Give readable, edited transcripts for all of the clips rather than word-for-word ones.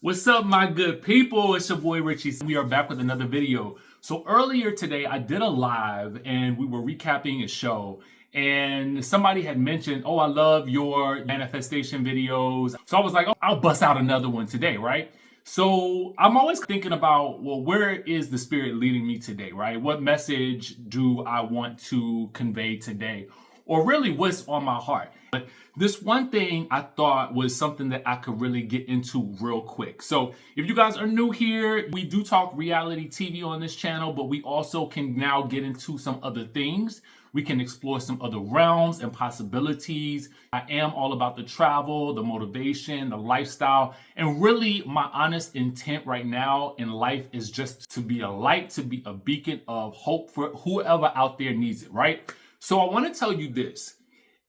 What's up, my good people? It's your boy Richie. We are back with another video. So earlier today, I did a live and we were recapping a show. And somebody had mentioned, oh, I love your manifestation videos. So I was like, oh, I'll bust out another one today, right? So I'm always thinking about, well, where is the spirit leading me today, right? What message do I want to convey today? Or really what's on my heart? But this one thing I thought was something that I could really get into real quick. So if you guys are new here, we do talk reality TV on this channel, but we also can now get into some other things. We can explore some other realms and possibilities. I am all about the travel, the motivation, the lifestyle, and really my honest intent right now in life is just to be a light, to be a beacon of hope for whoever out there needs it, right? So I want to tell you this.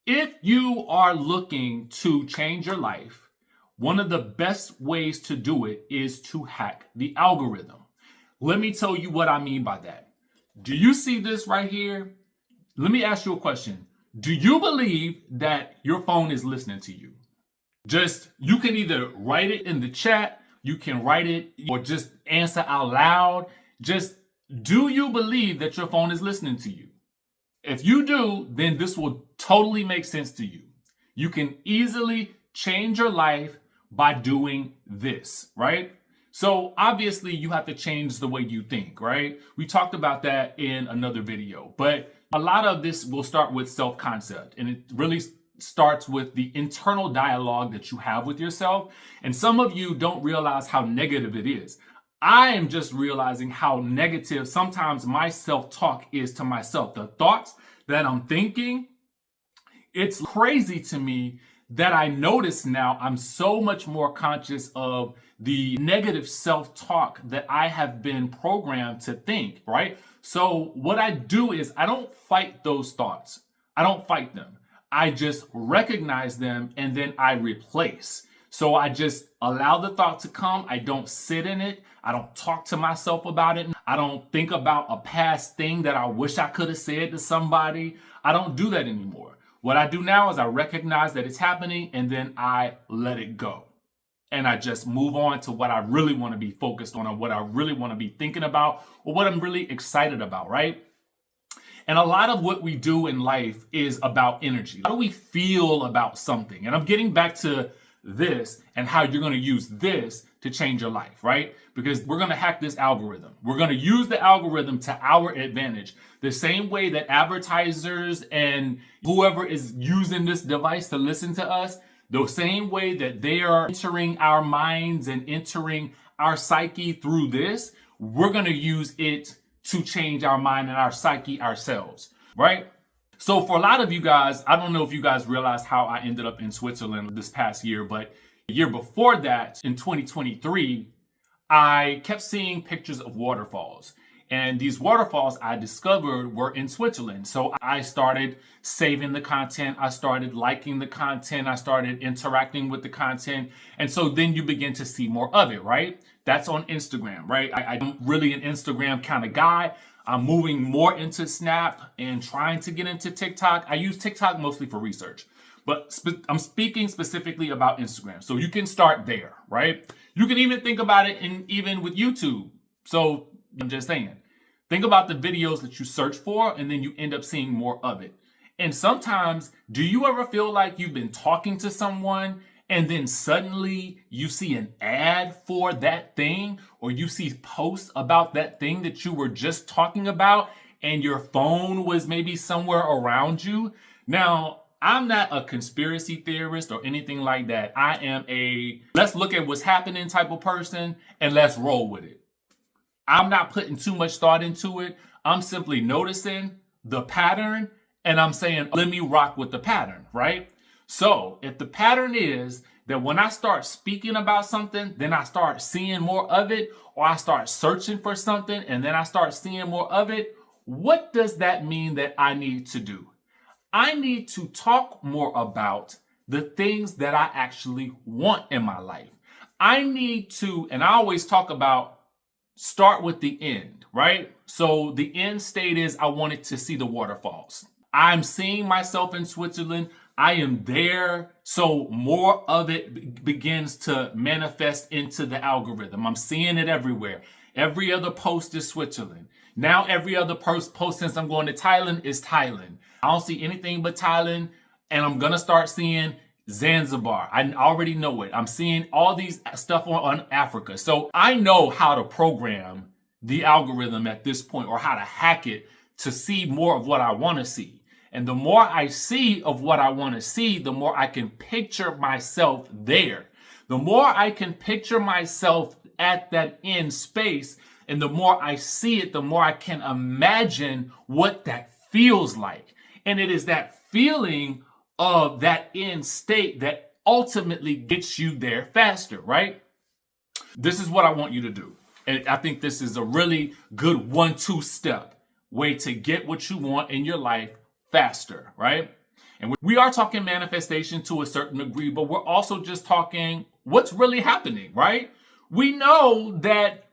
If you are looking to change your life, one of the best ways to do it is to hack the algorithm. Let me tell you what I mean by that. Do you see this right here? Let me ask you a question. Do you believe that your phone is listening to you? You can either write it in the chat, you can write it, or just answer out loud. Do you believe that your phone is listening to you? If you do, then this will totally make sense to you. You can easily change your life by doing this, right? So obviously you have to change the way you think, right? We talked about that in another video, but a lot of this will start with self-concept, and it really starts with the internal dialogue that you have with yourself. And some of you don't realize how negative it is. I am just realizing how negative sometimes my self-talk is to myself. The thoughts that I'm thinking, it's crazy to me that I notice now I'm so much more conscious of the negative self-talk that I have been programmed to think, right? So what I do is I don't fight those thoughts. I don't fight them. I just recognize them and then I replace. So I just allow the thought to come. I don't sit in it. I don't talk to myself about it. I don't think about a past thing that I wish I could have said to somebody. I don't do that anymore. What I do now is I recognize that it's happening and then I let it go. And I just move on to what I really want to be focused on, or what I really want to be thinking about, or what I'm really excited about, right? And a lot of what we do in life is about energy. How do we feel about something? And I'm getting back to this and how you're going to use this to change your life, right? Because we're going to hack this algorithm. We're going to use the algorithm to our advantage. The same way that advertisers and whoever is using this device to listen to us, the same way that they are entering our minds and entering our psyche through this, we're going to use it to change our mind and our psyche ourselves, right? So for a lot of you guys, I don't know if you guys realize how I ended up in Switzerland this past year, but the year before that, in 2023, I kept seeing pictures of waterfalls. And these waterfalls I discovered were in Switzerland. So I started saving the content. I started liking the content. I started interacting with the content. And so then you begin to see more of it, right? That's on Instagram, right? I'm really an Instagram kind of guy. I'm moving more into Snap and trying to get into TikTok. I use TikTok mostly for research, but I'm speaking specifically about Instagram. So you can start there, right? You can even think about it even with YouTube. So I'm just saying, think about the videos that you search for and then you end up seeing more of it. And sometimes, do you ever feel like you've been talking to someone and then suddenly you see an ad for that thing, or you see posts about that thing that you were just talking about and your phone was maybe somewhere around you? Now, I'm not a conspiracy theorist or anything like that. I am a let's look at what's happening type of person and let's roll with it. I'm not putting too much thought into it. I'm simply noticing the pattern and I'm saying, let me rock with the pattern, right? So if the pattern is that when I start speaking about something, then I start seeing more of it, or I start searching for something and then I start seeing more of it, what does that mean that I need to do? I need to talk more about the things that I actually want in my life. I need to, and I always talk about start with the end, right? So the end state is I wanted to see the waterfalls. I'm seeing myself in Switzerland. I am there So more of it begins to manifest into the algorithm. I'm seeing it everywhere. Every other post is Switzerland. Now every other post since I'm going to Thailand is Thailand. I don't see anything but Thailand, and I'm going to start seeing Zanzibar. I already know it. I'm seeing all these stuff on Africa. So I know how to program the algorithm at this point, or how to hack it to see more of what I want to see. And the more I see of what I want to see, the more I can picture myself there. The more I can picture myself at that end space, and the more I see it, the more I can imagine what that feels like. And it is that feeling of that end state that ultimately gets you there faster, right? This is what I want you to do. And I think this is a really good 1-2 step way to get what you want in your life faster, right? And we are talking manifestation to a certain degree, but we're also just talking what's really happening, right? We know that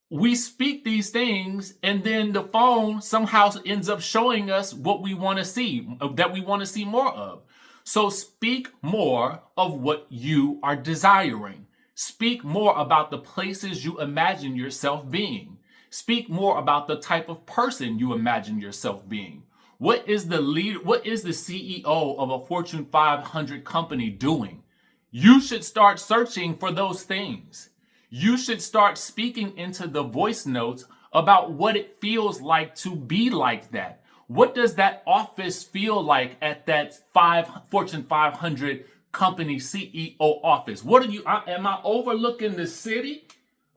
we speak these things, and then the phone somehow ends up showing us what we want to see, that we want to see more of. So speak more of what you are desiring. Speak more about the places you imagine yourself being. Speak more about the type of person you imagine yourself being. What is the leader? What is the CEO of a Fortune 500 company doing? You should start searching for those things. You should start speaking into the voice notes about what it feels like to be like that. What does that office feel like at that Fortune 500 company CEO office? What are you? Am I overlooking the city?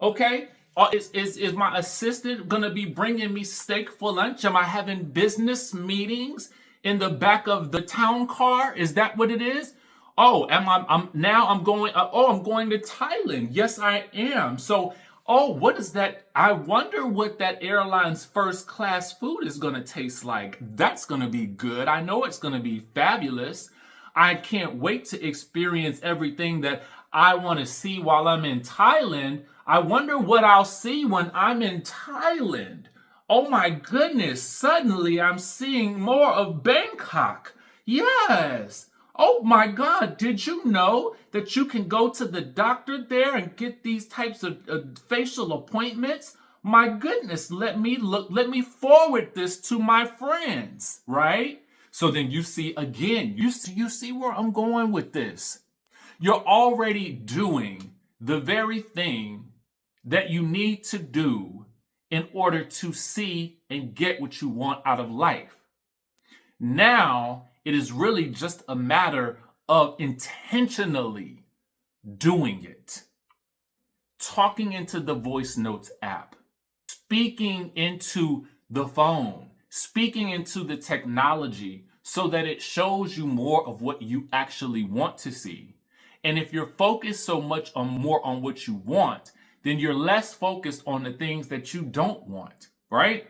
Okay. Is my assistant gonna be bringing me steak for lunch? Am I having business meetings in the back of the town car? Is that what it is? Oh, I'm going to Thailand. Yes, I am. So, what is that? I wonder what that airline's first class food is going to taste like. That's going to be good. I know it's going to be fabulous. I can't wait to experience everything that I want to see while I'm in Thailand. I wonder what I'll see when I'm in Thailand. Oh my goodness, suddenly I'm seeing more of Bangkok. Yes. Oh my God, did you know that you can go to the doctor there and get these types of facial appointments? My goodness, let me forward this to my friends, right? So then you see again, you see where I'm going with this. You're already doing the very thing that you need to do in order to see and get what you want out of life. Now, it is really just a matter of intentionally doing it. Talking into the voice notes app, speaking into the phone, speaking into the technology so that it shows you more of what you actually want to see. And if you're focused so much on more on what you want, then you're less focused on the things that you don't want, right?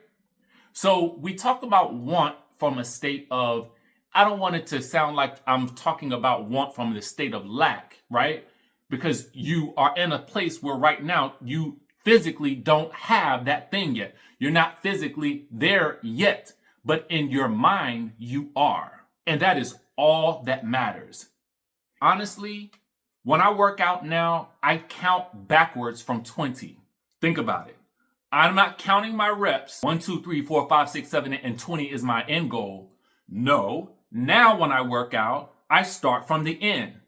So we talk about want from a state of, I don't want it to sound like I'm talking about want from the state of lack, right? Because you are in a place where right now you physically don't have that thing yet. You're not physically there yet, but in your mind you are. And that is all that matters. Honestly, when I work out now, I count backwards from 20. Think about it. I'm not counting my reps. 1, 2, 3, 4, 5, 6, 7, 8, and 20 is my end goal. No. Now when I work out, I start from the end.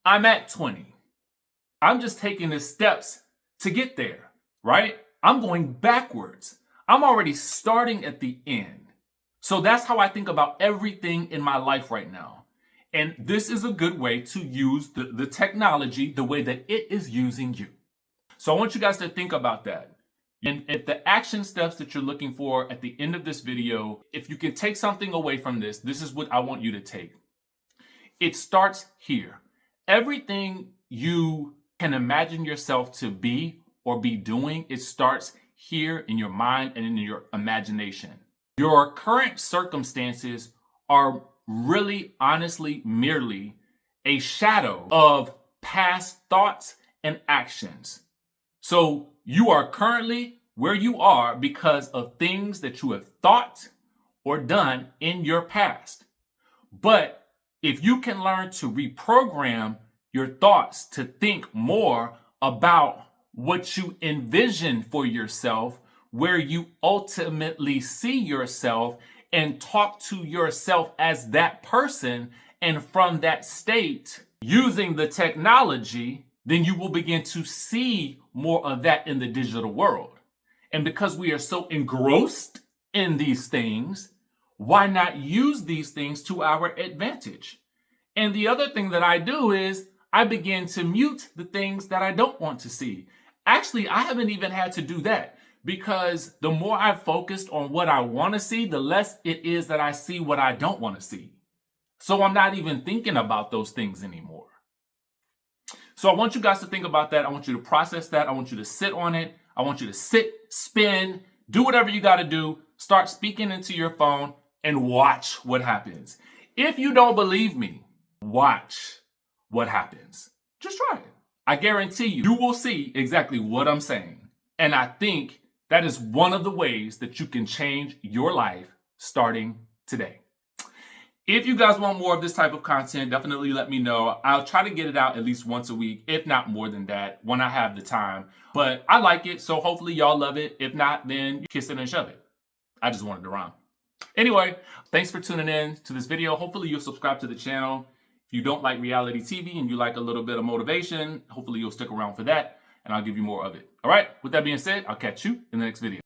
I'm at 20. I'm just taking the steps to get there, right? I'm going backwards. I'm already starting at the end. So that's how I think about everything in my life right now. And this is a good way to use the technology the way that it is using you. So I want you guys to think about that. And if the action steps that you're looking for at the end of this video, if you can take something away from this, this is what I want you to take. It starts here. Everything you can imagine yourself to be or be doing, it starts here in your mind and in your imagination. Your current circumstances are really, honestly, merely a shadow of past thoughts and actions. So you are currently where you are because of things that you have thought or done in your past. But If you can learn to reprogram your thoughts to think more about what you envision for yourself, where you ultimately see yourself, and talk to yourself as that person, and from that state, using the technology, then you will begin to see more of that in the digital world. And because we are so engrossed in these things, why not use these things to our advantage? And the other thing that I do is I begin to mute the things that I don't want to see. Actually, I haven't even had to do that, because the more I've focused on what I want to see, the less it is that I see what I don't want to see. So I'm not even thinking about those things anymore. So I want you guys to think about that. I want you to process that. I want you to sit on it. I want you to sit, spin, do whatever you got to do. Start speaking into your phone and watch what happens. If you don't believe me, watch what happens. Just try it. I guarantee you will see exactly what I'm saying. And I think that is one of the ways that you can change your life starting today. If you guys want more of this type of content, definitely let me know. I'll try to get it out at least once a week, if not more than that, when I have the time. But I like it, so hopefully y'all love it. If not, then you kiss it and shove it. I just wanted to rhyme. Anyway, thanks for tuning in to this video. Hopefully you'll subscribe to the channel. If you don't like reality TV and you like a little bit of motivation, hopefully you'll stick around for that, and I'll give you more of it. All right, with that being said, I'll catch you in the next video.